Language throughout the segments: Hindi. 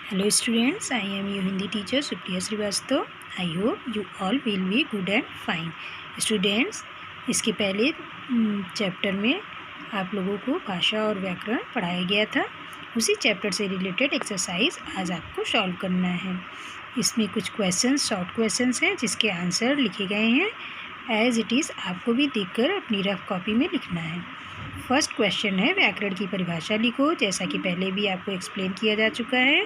Hello students, I am your Hindi teacher Supriya Srivastava. I hope you all will be good and fine. Students, इसके पहले चैप्टर में आप लोगों को भाषा और व्याकरण पढ़ाया गया था। उसी चैप्टर से रिलेटेड एक्सरसाइज आज आपको सॉल्व करना है। इसमें कुछ क्वेश्चंस शॉर्ट क्वेश्चंस हैं जिसके आंसर लिखे गए हैं। एज इट इज़ आपको भी देखकर अपनी रफ कॉपी में लिखना है। फर्स्ट क्वेश्चन है, व्याकरण की परिभाषा लिखो। जैसा कि पहले भी आपको एक्सप्लेन किया जा चुका है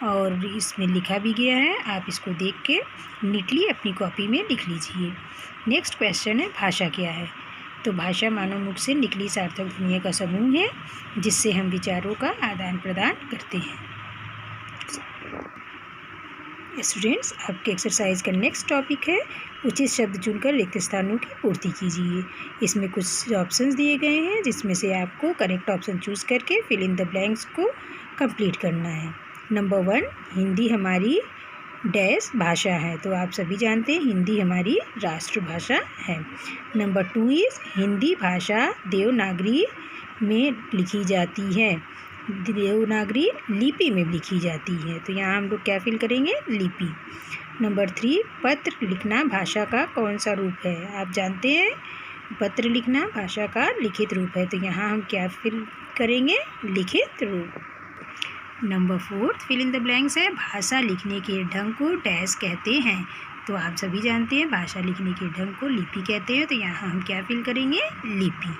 और इसमें लिखा भी गया है, आप इसको देख के नीटली अपनी कॉपी में लिख लीजिए। नेक्स्ट क्वेश्चन है, भाषा क्या है? तो भाषा मानव मुख से निकली सार्थक ध्वनियों का समूह है जिससे हम विचारों का आदान प्रदान करते हैं। स्टूडेंट्स, आपके एक्सरसाइज का नेक्स्ट टॉपिक है, उचित शब्द चुनकर रिक्त स्थानों की पूर्ति कीजिए। इसमें कुछ ऑप्शंस दिए गए हैं जिसमें से आपको करेक्ट ऑप्शन चूज़ करके फिल इन द ब्लैंक्स को कंप्लीट करना है। नंबर 1, हिंदी हमारी डैश भाषा है। तो आप सभी जानते हैं हिंदी हमारी राष्ट्रभाषा है। नंबर 2 इज़ हिंदी भाषा देवनागरी में लिखी जाती है, देवनागरी लिपि में लिखी जाती है। तो यहाँ हम लोग क्या फिल करेंगे? लिपि। नंबर 3, पत्र लिखना भाषा का कौन सा रूप है? आप जानते हैं पत्र लिखना भाषा का लिखित रूप है। तो यहाँ हम क्या फिल करेंगे? लिखित रूप। Number 4, fill in the blanks है, भाषा लिखने के ढंग को डैश कहते हैं। तो आप सभी जानते हैं भाषा लिखने के ढंग को लिपि कहते हैं। तो यहाँ हम क्या फिल करेंगे? लिपि।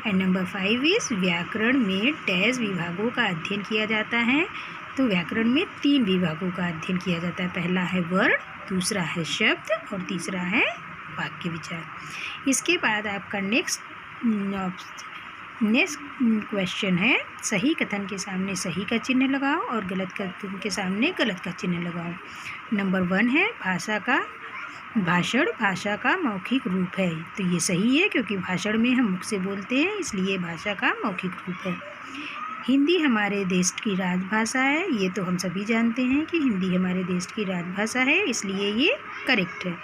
एंड नंबर 5 इज़ व्याकरण में डैश विभागों का अध्ययन किया जाता है। तो व्याकरण में 3 विभागों का अध्ययन किया जाता है। पहला है वर्ण, दूसरा है शब्द और तीसरा है वाक्य विचार। इसके बाद आपका नेक्स्ट क्वेश्चन है, सही कथन के सामने सही का चिन्ह लगाओ और गलत कथन के सामने गलत का चिन्ह लगाओ। नंबर 1 है, भाषण भाषा का मौखिक रूप है। तो ये सही है क्योंकि भाषण में हम मुख से बोलते हैं, इसलिए भाषा का मौखिक रूप है। हिंदी हमारे देश की राजभाषा है। ये तो हम सभी जानते हैं कि हिंदी हमारे देश की राजभाषा है, इसलिए ये करेक्ट है।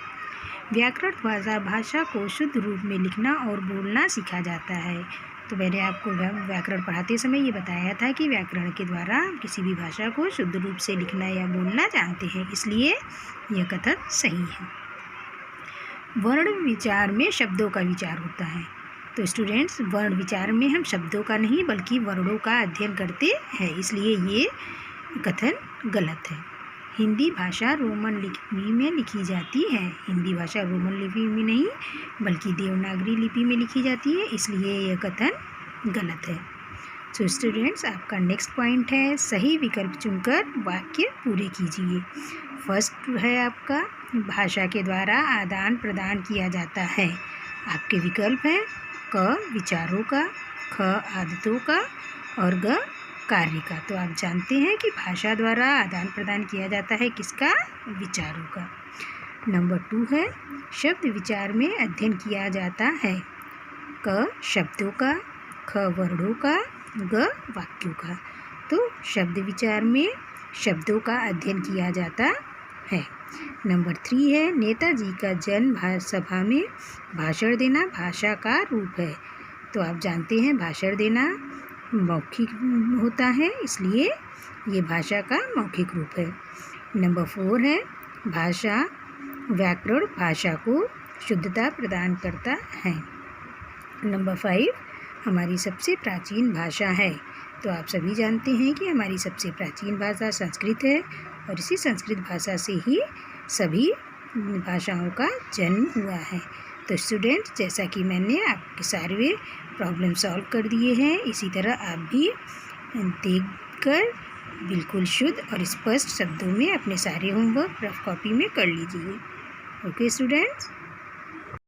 व्याकरण भाषा को शुद्ध रूप में लिखना और बोलना सीखा जाता है। तो मैंने आपको व्याकरण पढ़ाते समय ये बताया था कि व्याकरण के द्वारा किसी भी भाषा को शुद्ध रूप से लिखना या बोलना जानते हैं, इसलिए यह कथन सही है। वर्ण विचार में शब्दों का विचार होता है। तो स्टूडेंट्स, वर्ण विचार में हम शब्दों का नहीं बल्कि वर्णों का अध्ययन करते हैं, इसलिए ये कथन गलत है। हिंदी भाषा रोमन लिपि में लिखी जाती है। हिंदी भाषा रोमन लिपि में नहीं बल्कि देवनागरी लिपि में लिखी जाती है, इसलिए यह कथन गलत है। सो स्टूडेंट्स, आपका नेक्स्ट पॉइंट है, सही विकल्प चुनकर वाक्य पूरे कीजिए। फर्स्ट है आपका, भाषा के द्वारा आदान प्रदान किया जाता है। आपके विकल्प हैं क विचारों का, ख आदतों का और ग कार्य का। तो आप जानते हैं कि भाषा द्वारा आदान प्रदान किया जाता है किसका? विचारों का। नंबर 2 है, शब्द विचार में अध्ययन किया जाता है। क शब्दों का, ख वर्णों का, ग वाक्यों का। तो शब्द विचार में शब्दों का अध्ययन किया जाता है। नंबर 3 है, नेताजी का जन्म सभा में भाषण देना भाषा का रूप है। तो आप जानते हैं भाषण देना मौखिक होता है, इसलिए ये भाषा का मौखिक रूप है। नंबर 4 है, व्याकरण भाषा को शुद्धता प्रदान करता है। नंबर 5, हमारी सबसे प्राचीन भाषा है। तो आप सभी जानते हैं कि हमारी सबसे प्राचीन भाषा संस्कृत है और इसी संस्कृत भाषा से ही सभी भाषाओं का जन्म हुआ है। तो स्टूडेंट्स, जैसा कि मैंने आपके सारे प्रॉब्लम सॉल्व कर दिए हैं, इसी तरह आप भी देखकर बिल्कुल शुद्ध और स्पष्ट शब्दों में अपने सारे होमवर्क रफ कॉपी में कर लीजिए। Okay students.